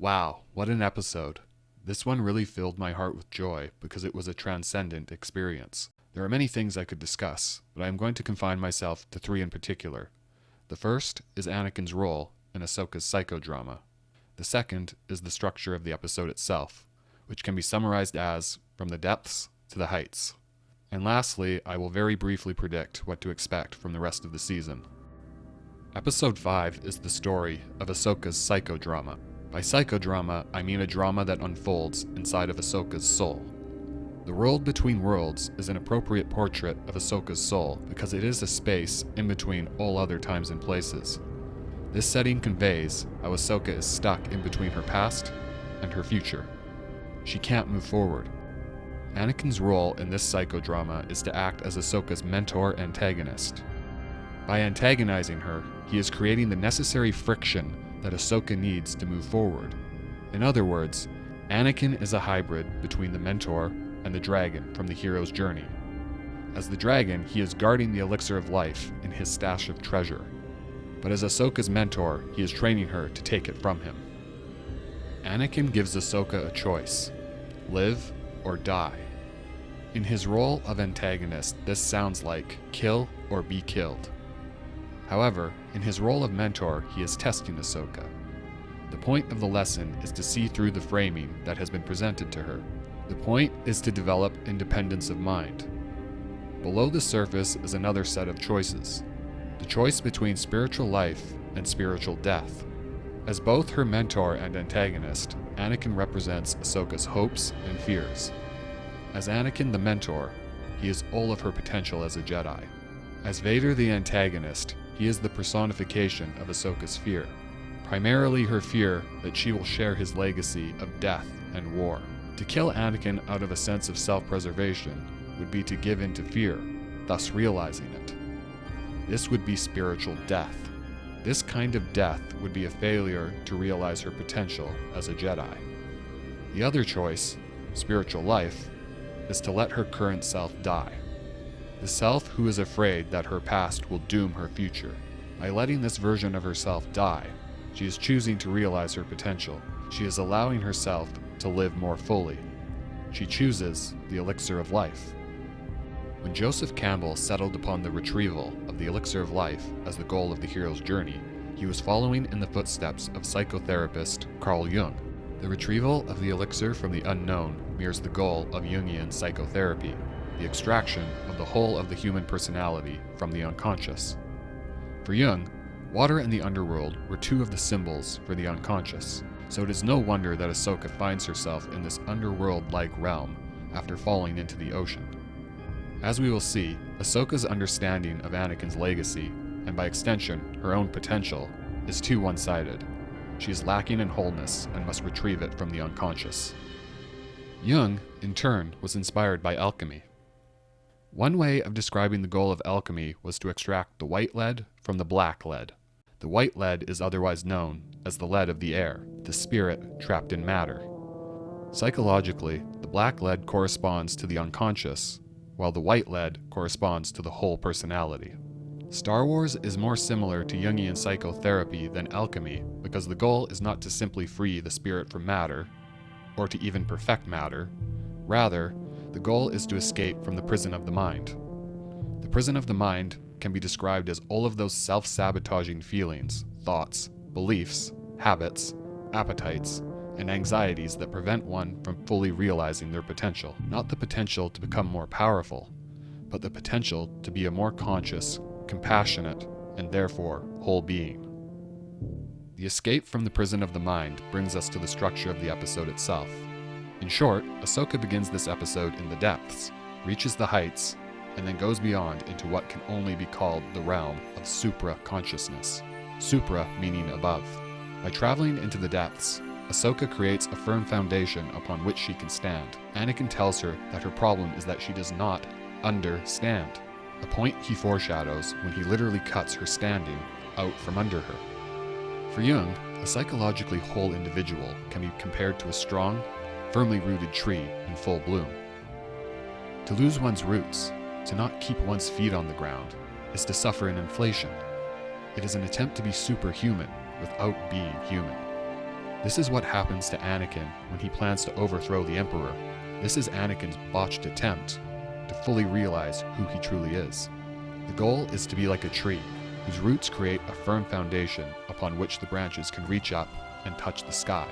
Wow, what an episode. This one really filled my heart with joy because it was a transcendent experience. There are many things I could discuss, but I am going to confine myself to three in particular. The first is Anakin's role in Ahsoka's psychodrama. The second is the structure of the episode itself, which can be summarized as from the depths to the heights. And lastly, I will very briefly predict what to expect from the rest of the season. Episode 5 is the story of Ahsoka's psychodrama. By psychodrama, I mean a drama that unfolds inside of Ahsoka's soul. The World Between Worlds is an appropriate portrait of Ahsoka's soul because it is a space in between all other times and places. This setting conveys how Ahsoka is stuck in between her past and her future. She can't move forward. Anakin's role in this psychodrama is to act as Ahsoka's mentor-antagonist. By antagonizing her, he is creating the necessary friction that Ahsoka needs to move forward. In other words, Anakin is a hybrid between the mentor and the dragon from the hero's journey. As the dragon, he is guarding the elixir of life in his stash of treasure. But as Ahsoka's mentor, he is training her to take it from him. Anakin gives Ahsoka a choice: live or die. In his role of antagonist, this sounds like kill or be killed. However, in his role of mentor, he is testing Ahsoka. The point of the lesson is to see through the framing that has been presented to her. The point is to develop independence of mind. Below the surface is another set of choices. The choice between spiritual life and spiritual death. As both her mentor and antagonist, Anakin represents Ahsoka's hopes and fears. As Anakin the mentor, he is all of her potential as a Jedi. As Vader the antagonist, he is the personification of Ahsoka's fear, primarily her fear that she will share his legacy of death and war. To kill Anakin out of a sense of self-preservation would be to give in to fear, thus realizing it. This would be spiritual death. This kind of death would be a failure to realize her potential as a Jedi. The other choice, spiritual life, is to let her current self die. The self who is afraid that her past will doom her future. By letting this version of herself die, she is choosing to realize her potential. She is allowing herself to live more fully. She chooses the elixir of life. When Joseph Campbell settled upon the retrieval of the elixir of life as the goal of the hero's journey, he was following in the footsteps of psychotherapist Carl Jung. The retrieval of the elixir from the unknown mirrors the goal of Jungian psychotherapy, the extraction of the whole of the human personality from the unconscious. For Jung, water and the underworld were two of the symbols for the unconscious, so it is no wonder that Ahsoka finds herself in this underworld-like realm after falling into the ocean. As we will see, Ahsoka's understanding of Anakin's legacy, and by extension, her own potential, is too one-sided. She is lacking in wholeness and must retrieve it from the unconscious. Jung, in turn, was inspired by alchemy. One way of describing the goal of alchemy was to extract the white lead from the black lead. The white lead is otherwise known as the lead of the air, the spirit trapped in matter. Psychologically, the black lead corresponds to the unconscious, while the white lead corresponds to the whole personality. Star Wars is more similar to Jungian psychotherapy than alchemy because the goal is not to simply free the spirit from matter, or to even perfect matter. Rather, the goal is to escape from the prison of the mind. The prison of the mind can be described as all of those self-sabotaging feelings, thoughts, beliefs, habits, appetites, and anxieties that prevent one from fully realizing their potential. Not the potential to become more powerful, but the potential to be a more conscious, compassionate, and therefore whole being. The escape from the prison of the mind brings us to the structure of the episode itself. In short, Ahsoka begins this episode in the depths, reaches the heights, and then goes beyond into what can only be called the realm of supra-consciousness. Supra meaning above. By traveling into the depths, Ahsoka creates a firm foundation upon which she can stand. Anakin tells her that her problem is that she does not understand, a point he foreshadows when he literally cuts her standing out from under her. For Jung, a psychologically whole individual can be compared to a strong, firmly rooted tree in full bloom. To lose one's roots, to not keep one's feet on the ground, is to suffer an inflation. It is an attempt to be superhuman without being human. This is what happens to Anakin when he plans to overthrow the Emperor. This is Anakin's botched attempt to fully realize who he truly is. The goal is to be like a tree, whose roots create a firm foundation upon which the branches can reach up and touch the sky.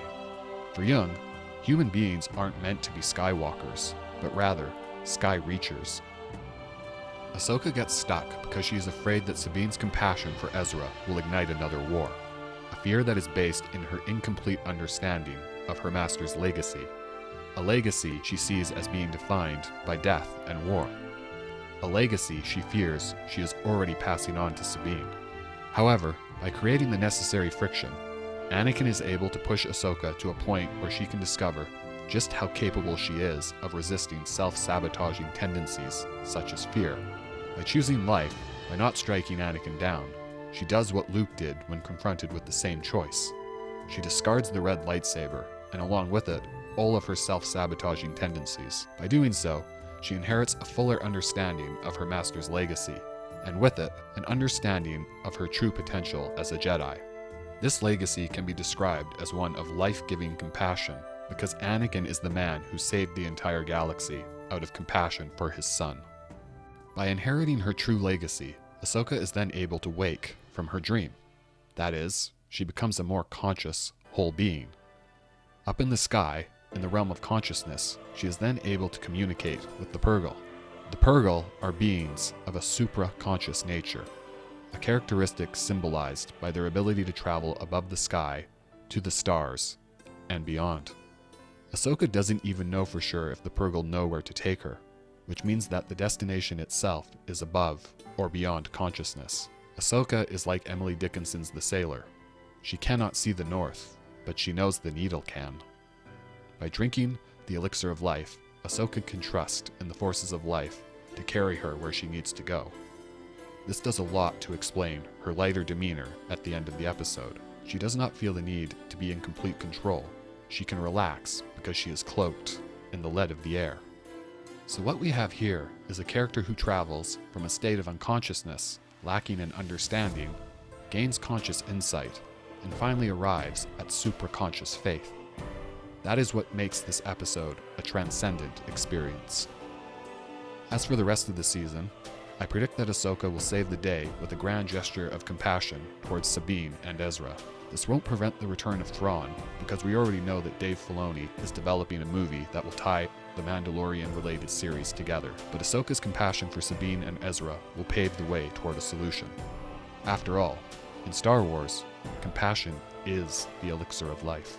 For Jung, human beings aren't meant to be skywalkers, but rather sky reachers. Ahsoka gets stuck because she is afraid that Sabine's compassion for Ezra will ignite another war, a fear that is based in her incomplete understanding of her master's legacy, a legacy she sees as being defined by death and war, a legacy she fears she is already passing on to Sabine. However, by creating the necessary friction, Anakin is able to push Ahsoka to a point where she can discover just how capable she is of resisting self-sabotaging tendencies such as fear. By choosing life, by not striking Anakin down, she does what Luke did when confronted with the same choice. She discards the red lightsaber, and along with it, all of her self-sabotaging tendencies. By doing so, she inherits a fuller understanding of her master's legacy, and with it, an understanding of her true potential as a Jedi. This legacy can be described as one of life-giving compassion, because Anakin is the man who saved the entire galaxy out of compassion for his son. By inheriting her true legacy, Ahsoka is then able to wake from her dream. That is, she becomes a more conscious, whole being. Up in the sky, in the realm of consciousness, she is then able to communicate with the Purrgil. The Purrgil are beings of a supra-conscious nature, a characteristic symbolized by their ability to travel above the sky, to the stars, and beyond. Ahsoka doesn't even know for sure if the Purrgil know where to take her, which means that the destination itself is above or beyond consciousness. Ahsoka is like Emily Dickinson's The Sailor. She cannot see the north, but she knows the needle can. By drinking the elixir of life, Ahsoka can trust in the forces of life to carry her where she needs to go. This does a lot to explain her lighter demeanor at the end of the episode. She does not feel the need to be in complete control. She can relax because she is cloaked in the lead of the air. So what we have here is a character who travels from a state of unconsciousness, lacking in understanding, gains conscious insight, and finally arrives at supraconscious faith. That is what makes this episode a transcendent experience. As for the rest of the season, I predict that Ahsoka will save the day with a grand gesture of compassion towards Sabine and Ezra. This won't prevent the return of Thrawn, because we already know that Dave Filoni is developing a movie that will tie the Mandalorian-related series together, but Ahsoka's compassion for Sabine and Ezra will pave the way toward a solution. After all, in Star Wars, compassion is the elixir of life.